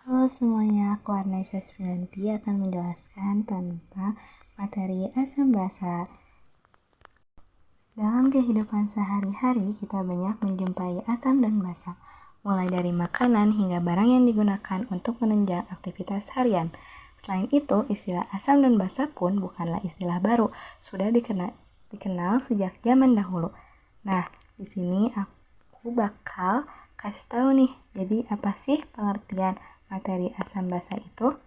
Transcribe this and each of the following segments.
Halo semuanya, aku Arnaisha Sfinanti akan menjelaskan tentang materi asam basa. Dalam kehidupan sehari-hari, kita banyak menjumpai asam dan basa, mulai dari makanan hingga barang yang digunakan untuk menunjang aktivitas harian. Selain itu, istilah asam dan basa pun bukanlah istilah baru, sudah dikenal sejak zaman dahulu. Nah, di sini aku bakal kasih tahu nih, jadi apa sih pengertian materi asam basa itu?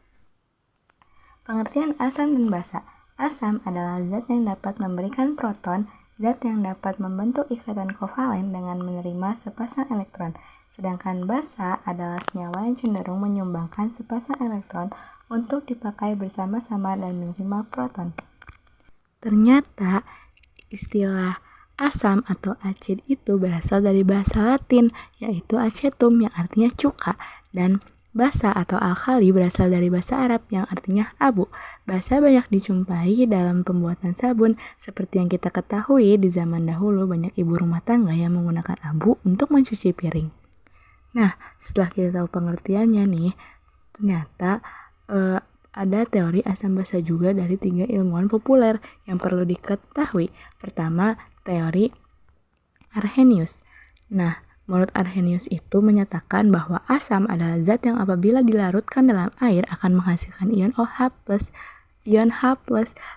Pengertian asam dan basa. Asam adalah zat yang dapat memberikan proton, zat yang dapat membentuk ikatan kovalen dengan menerima sepasang elektron. Sedangkan basa adalah senyawa yang cenderung menyumbangkan sepasang elektron untuk dipakai bersama-sama dan menerima proton. Ternyata istilah asam atau acid itu berasal dari bahasa Latin, yaitu acetum yang artinya cuka, dan basa atau alkali berasal dari bahasa Arab yang artinya abu. Basa banyak dijumpai dalam pembuatan sabun. Seperti yang kita ketahui, di zaman dahulu banyak ibu rumah tangga yang menggunakan abu untuk mencuci piring. Nah, setelah kita tahu pengertiannya nih, ternyata ada teori asam basa juga dari 3 ilmuwan populer yang perlu diketahui. Pertama, teori Arrhenius. Nah, menurut Arrhenius itu menyatakan bahwa asam adalah zat yang apabila dilarutkan dalam air akan menghasilkan ion OH+. Ion H+,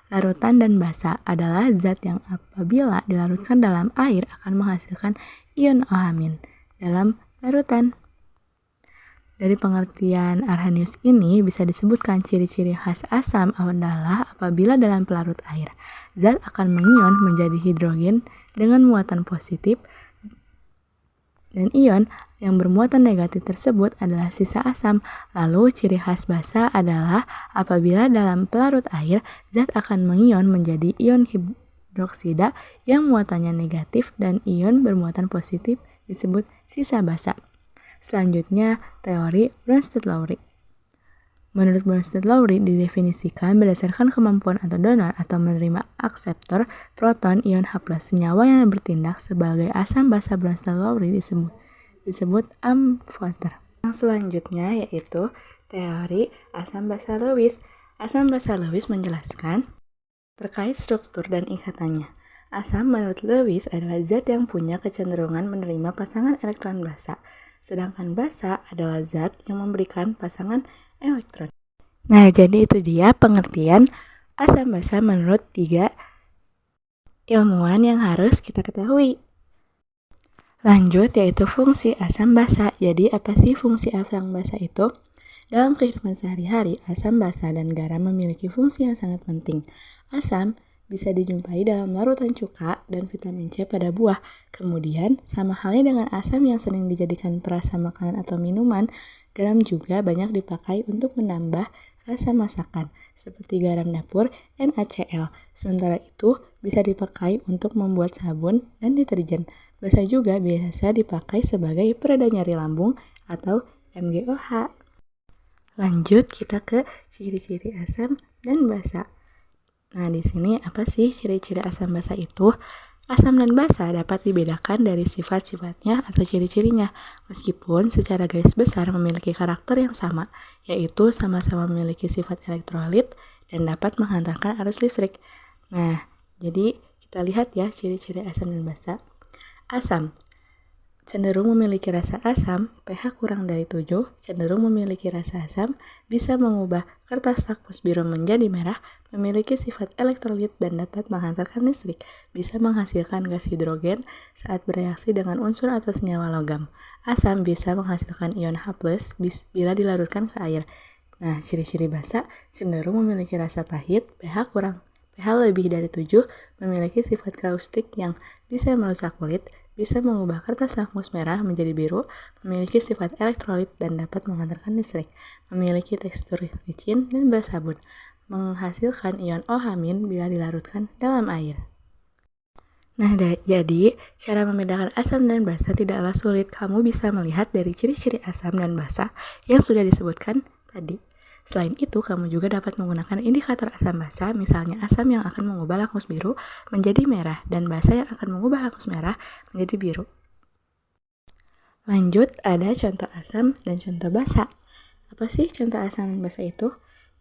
larutan dan basa adalah zat yang apabila dilarutkan dalam air akan menghasilkan ion OH- dalam larutan. Dari pengertian Arrhenius ini bisa disebutkan ciri-ciri khas asam adalah apabila dalam pelarut air, zat akan mengion menjadi hidrogen dengan muatan positif dan ion yang bermuatan negatif tersebut adalah sisa asam. Lalu ciri khas basa adalah apabila dalam pelarut air, zat akan mengion menjadi ion hidroksida yang muatannya negatif dan ion bermuatan positif disebut sisa basa. Selanjutnya, teori Bronsted-Lowry. Menurut Bronsted-Lowry didefinisikan berdasarkan kemampuan atau donor atau menerima akseptor proton ion H+. Senyawa yang bertindak sebagai asam basa Bronsted-Lowry disebut amfoter. Yang selanjutnya yaitu teori asam basa Lewis. Asam basa Lewis menjelaskan terkait struktur dan ikatannya. Asam menurut Lewis adalah zat yang punya kecenderungan menerima pasangan elektron basa, sedangkan basa adalah zat yang memberikan pasangan elektron. Nah, jadi itu dia pengertian asam basa menurut 3 ilmuwan yang harus kita ketahui. Lanjut, yaitu fungsi asam basa. Jadi, apa sih fungsi asam basa itu? Dalam kehidupan sehari-hari, asam basa dan garam memiliki fungsi yang sangat penting. Asam bisa dijumpai dalam larutan cuka dan vitamin C pada buah. Kemudian, sama halnya dengan asam yang sering dijadikan perasa makanan atau minuman, garam juga banyak dipakai untuk menambah rasa masakan, seperti garam dapur NaCl. Sementara itu, bisa dipakai untuk membuat sabun dan deterjen. Basa juga biasa dipakai sebagai pereda nyeri lambung atau MgOH. Lanjut kita ke ciri-ciri asam dan basa. Nah, di sini apa sih ciri-ciri asam basa itu? Asam dan basa dapat dibedakan dari sifat-sifatnya atau ciri-cirinya, meskipun secara garis besar memiliki karakter yang sama, yaitu sama-sama memiliki sifat elektrolit dan dapat menghantarkan arus listrik. Nah, jadi kita lihat ya ciri-ciri asam dan basa. Asam cenderung memiliki rasa asam, pH kurang dari 7, cenderung memiliki rasa asam, bisa mengubah kertas lakmus biru menjadi merah, memiliki sifat elektrolit dan dapat menghantarkan listrik, bisa menghasilkan gas hidrogen saat bereaksi dengan unsur atau senyawa logam. Asam bisa menghasilkan ion H+, bila dilarutkan ke air. Nah, ciri-ciri basa cenderung memiliki rasa pahit, pH lebih dari 7, memiliki sifat kaustik yang bisa merusak kulit, bisa mengubah kertas lakmus merah menjadi biru, memiliki sifat elektrolit dan dapat menghantarkan listrik, memiliki tekstur licin dan bersabun, menghasilkan ion OH- bila dilarutkan dalam air. Nah, jadi cara membedakan asam dan basa tidaklah sulit. Kamu bisa melihat dari ciri-ciri asam dan basa yang sudah disebutkan tadi. Selain itu, kamu juga dapat menggunakan indikator asam basa, misalnya asam yang akan mengubah lakmus biru menjadi merah dan basa yang akan mengubah lakmus merah menjadi biru. Lanjut, ada contoh asam dan contoh basa. Apa sih contoh asam dan basa itu?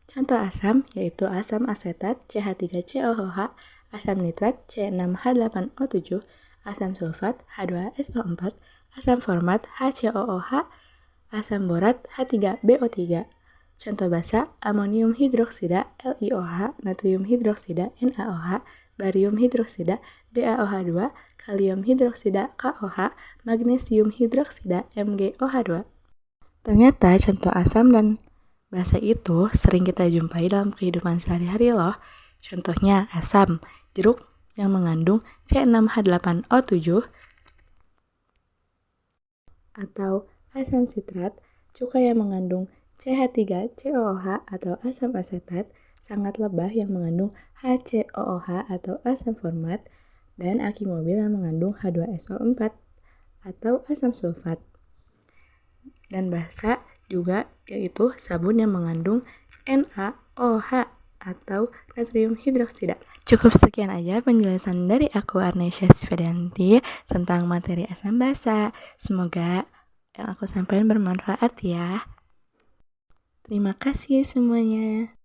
Contoh asam yaitu asam asetat CH3COOH, asam nitrat C6H8O7, asam sulfat H2SO4, asam format HCOOH, asam borat H3BO3. Contoh basa amonium hidroksida LiOH, natrium hidroksida NaOH, barium hidroksida BaOH2, kalium hidroksida KOH, magnesium hidroksida MgOH2. Ternyata contoh asam dan basa itu sering kita jumpai dalam kehidupan sehari-hari loh. Contohnya asam, jeruk yang mengandung C6H8O7, atau asam sitrat, cuka yang mengandung CH3COOH atau asam asetat, sangat lebah yang mengandung HCOOH atau asam format, dan aki mobil yang mengandung H2SO4 atau asam sulfat. Dan basa juga yaitu sabun yang mengandung NaOH atau natrium hidroksida. Cukup sekian aja penjelasan dari aku Arnesya Svedyanti tentang materi asam basa. Semoga yang aku sampaikan bermanfaat ya. Terima kasih semuanya.